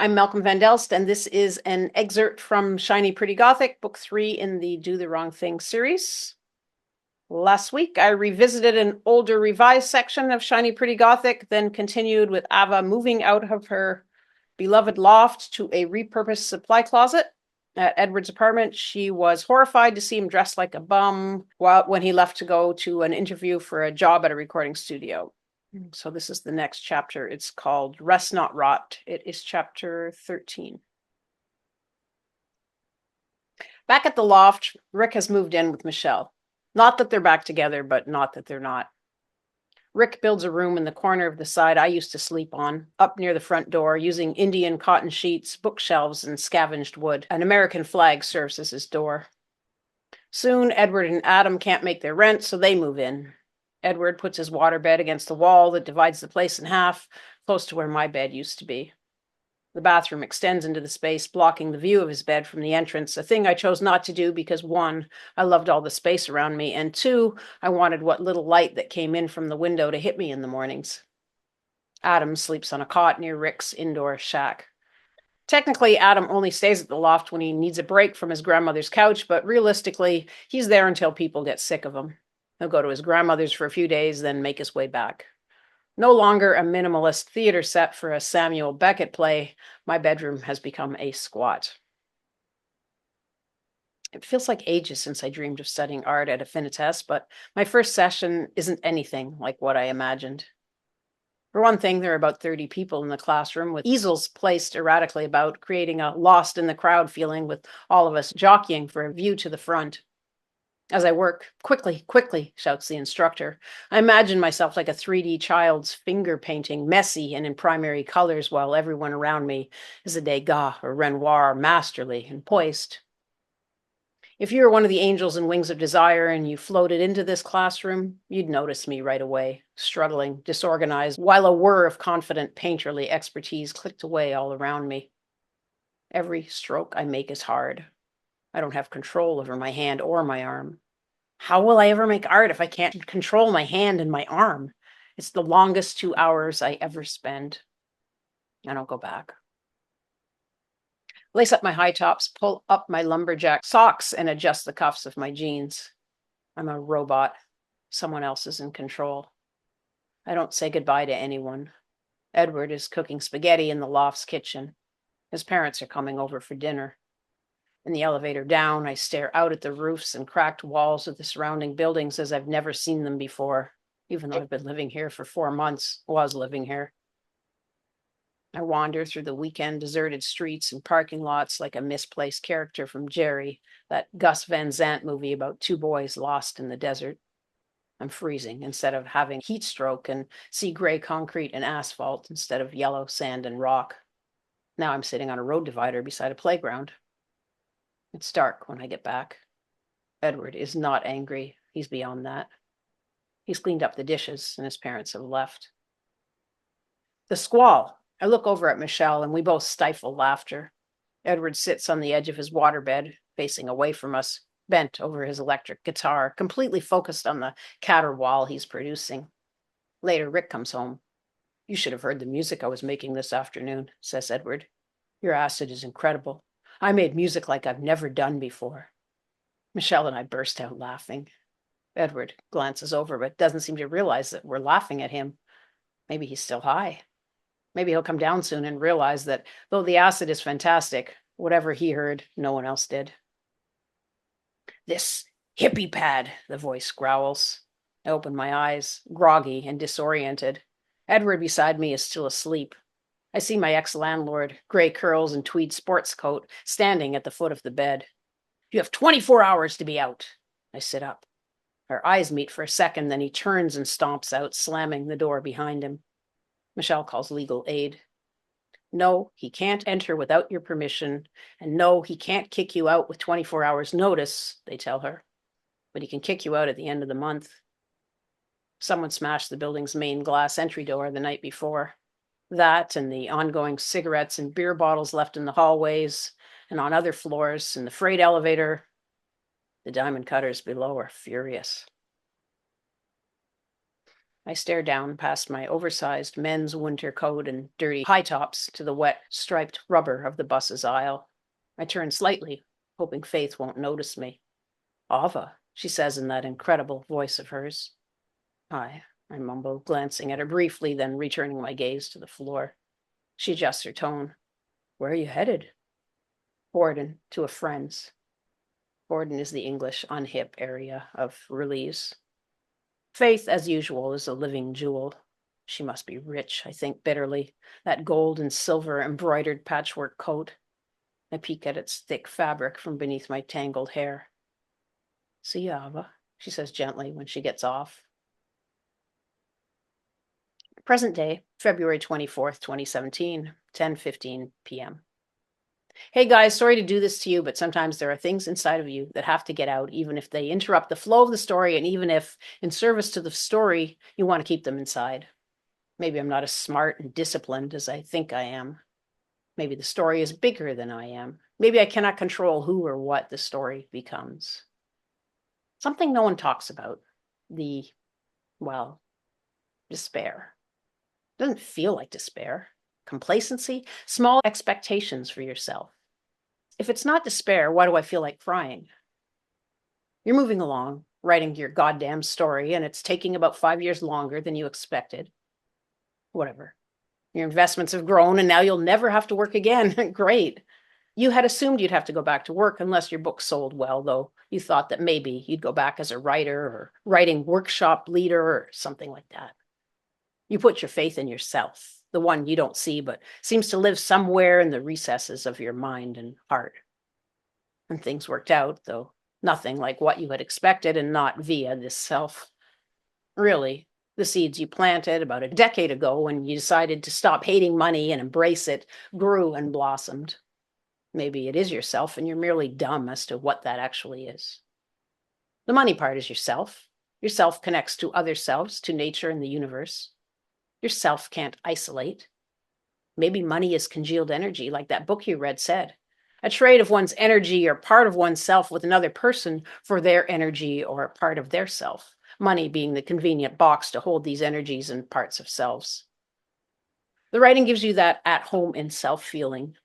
I'm Malcolm Van Delst, and this is an excerpt from Shiny Pretty Gothic, book 3 in the Do the Wrong Thing series. Last week, I revisited an older revised section of Shiny Pretty Gothic, then continued with Ava moving out of her beloved loft to a repurposed supply closet. At Edward's apartment, she was horrified to see him dressed like a bum when he left to go to an interview for a job at a recording studio. So this is the next chapter. It's called Rest Not Rot. It is chapter 13. Back at the loft, Rick has moved in with Michelle. Not that they're back together, but not that they're not. Rick builds a room in the corner of the side I used to sleep on, up near the front door, using Indian cotton sheets, bookshelves, and scavenged wood. An American flag serves as his door. Soon, Edward and Adam can't make their rent, so they move in. Edward puts his waterbed against the wall that divides the place in half, close to where my bed used to be. The bathroom extends into the space, blocking the view of his bed from the entrance, a thing I chose not to do because 1, I loved all the space around me, and 2, I wanted what little light that came in from the window to hit me in the mornings. Adam sleeps on a cot near Rick's indoor shack. Technically, Adam only stays at the loft when he needs a break from his grandmother's couch, but realistically, he's there until people get sick of him. He'll go to his grandmother's for a few days, then make his way back. No longer a minimalist theater set for a Samuel Beckett play, my bedroom has become a squat. It feels like ages since I dreamed of studying art at Affinitas, but my first session isn't anything like what I imagined. For one thing, there are about 30 people in the classroom with easels placed erratically about, creating a lost in the crowd feeling with all of us jockeying for a view to the front. As I work, quickly, quickly, shouts the instructor. I imagine myself like a 3D child's finger painting, messy and in primary colors, while everyone around me is a Degas or Renoir, masterly and poised. If you were one of the angels in Wings of Desire and you floated into this classroom, you'd notice me right away, struggling, disorganized, while a whir of confident painterly expertise clicked away all around me. Every stroke I make is hard. I don't have control over my hand or my arm. How will I ever make art if I can't control my hand and my arm? It's the longest 2 hours I ever spend. I don't go back. Lace up my high tops, pull up my lumberjack socks, and adjust the cuffs of my jeans. I'm a robot. Someone else is in control. I don't say goodbye to anyone. Edward is cooking spaghetti in the loft's kitchen. His parents are coming over for dinner. In the elevator down, I stare out at the roofs and cracked walls of the surrounding buildings as I've never seen them before, even though I've been living here for 4 months, was living here. I wander through the weekend deserted streets and parking lots like a misplaced character from Jerry, that Gus Van Sant movie about 2 boys lost in the desert. I'm freezing instead of having heat stroke and see gray concrete and asphalt instead of yellow sand and rock. Now I'm sitting on a road divider beside a playground. It's dark when I get back. Edward is not angry. He's beyond that. He's cleaned up the dishes and his parents have left. The squall. I look over at Michelle and we both stifle laughter. Edward sits on the edge of his waterbed, facing away from us, bent over his electric guitar, completely focused on the caterwaul he's producing. Later, Rick comes home. You should have heard the music I was making this afternoon, says Edward. Your acid is incredible. I made music like I've never done before. Michelle and I burst out laughing. Edward glances over, but doesn't seem to realize that we're laughing at him. Maybe he's still high. Maybe he'll come down soon and realize that though the acid is fantastic, whatever he heard, no one else did. This hippie pad, the voice growls. I open my eyes, groggy and disoriented. Edward beside me is still asleep. I see my ex-landlord, gray curls and tweed sports coat, standing at the foot of the bed. You have 24 hours to be out. I sit up. Our eyes meet for a second, then he turns and stomps out, slamming the door behind him. Michelle calls legal aid. No, he can't enter without your permission, and no, he can't kick you out with 24 hours notice, they tell her. But he can kick you out at the end of the month. Someone smashed the building's main glass entry door the night before. That and the ongoing cigarettes and beer bottles left in the hallways and on other floors in the freight elevator. The diamond cutters below are furious. I stare down past my oversized men's winter coat and dirty high tops to the wet, striped rubber of the bus's aisle. I turn slightly, hoping Faith won't notice me. Ava, she says in that incredible voice of hers. Hi, I mumble, glancing at her briefly, then returning my gaze to the floor. She adjusts her tone. Where are you headed? Borden, to a friend's. Borden is the English unhip area of Release. Faith, as usual, is a living jewel. She must be rich, I think bitterly. That gold and silver embroidered patchwork coat. I peek at its thick fabric from beneath my tangled hair. See you, Ava, she says gently when she gets off. Present day, February 24th, 2017, 10:15 p.m. Hey guys, sorry to do this to you, but sometimes there are things inside of you that have to get out, even if they interrupt the flow of the story, and even if, in service to the story, you want to keep them inside. Maybe I'm not as smart and disciplined as I think I am. Maybe the story is bigger than I am. Maybe I cannot control who or what the story becomes. Something no one talks about. Despair. It doesn't feel like despair. Complacency, small expectations for yourself. If it's not despair, why do I feel like crying? You're moving along, writing your goddamn story, and it's taking about 5 years longer than you expected. Whatever. Your investments have grown, and now you'll never have to work again. Great. You had assumed you'd have to go back to work unless your book sold well, though you thought that maybe you'd go back as a writer or writing workshop leader or something like that. You put your faith in yourself, the one you don't see but seems to live somewhere in the recesses of your mind and heart. And things worked out, though nothing like what you had expected and not via this self. Really, the seeds you planted about a decade ago when you decided to stop hating money and embrace it grew and blossomed. Maybe it is yourself and you're merely dumb as to what that actually is. The money part is yourself. Yourself connects to other selves, to nature and the universe. Yourself can't isolate. Maybe money is congealed energy, like that book you read said. A trade of one's energy or part of oneself with another person for their energy or part of their self. Money being the convenient box to hold these energies and parts of selves. The writing gives you that at-home in self feeling,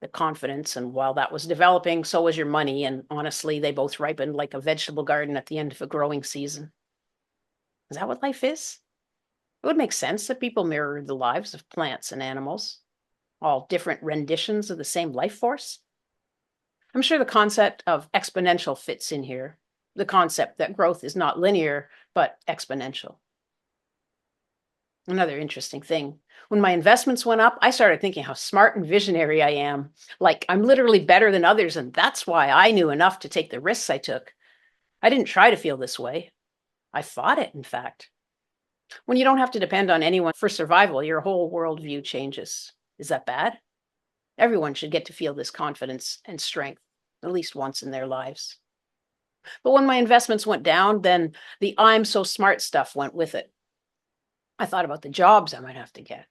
the confidence, and while that was developing, so was your money, and honestly, they both ripened like a vegetable garden at the end of a growing season. Is that what life is? It would make sense that people mirror the lives of plants and animals, all different renditions of the same life force. I'm sure the concept of exponential fits in here, the concept that growth is not linear, but exponential. Another interesting thing, when my investments went up, I started thinking how smart and visionary I am. Like I'm literally better than others, and that's why I knew enough to take the risks I took. I didn't try to feel this way. I fought it, in fact. When you don't have to depend on anyone for survival, your whole worldview changes. Is that bad? Everyone should get to feel this confidence and strength at least once in their lives. But when my investments went down, then the I'm so smart stuff went with it. I thought about the jobs I might have to get.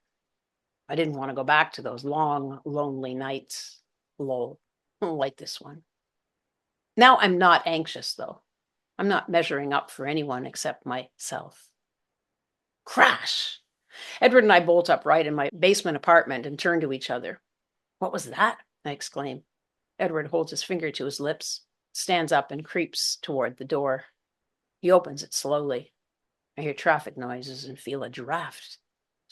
I didn't want to go back to those long, lonely nights. Lol, like this one. Now I'm not anxious, though. I'm not measuring up for anyone except myself. Crash! Edward and I bolt upright in my basement apartment and turn to each other. What was that? I exclaim. Edward holds his finger to his lips, stands up and creeps toward the door. He opens it slowly. I hear traffic noises and feel a draft.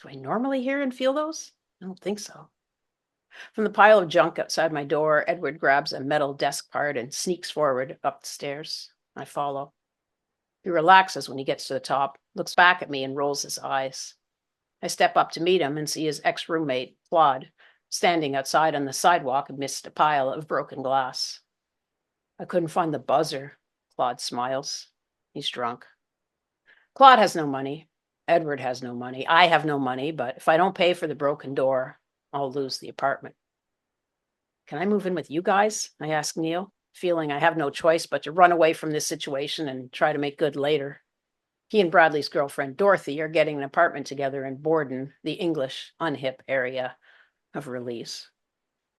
Do I normally hear and feel those? I don't think so. From the pile of junk outside my door, Edward grabs a metal desk part and sneaks forward up the stairs. I follow. He relaxes when he gets to the top, looks back at me and rolls his eyes. I step up to meet him and see his ex-roommate, Claude, standing outside on the sidewalk amidst a pile of broken glass. I couldn't find the buzzer, Claude smiles. He's drunk. Claude has no money. Edward has no money. I have no money, but if I don't pay for the broken door, I'll lose the apartment. Can I move in with you guys? I ask Neil, feeling I have no choice but to run away from this situation and try to make good later. He and Bradley's girlfriend, Dorothy, are getting an apartment together in Borden, the English unhip area of Release.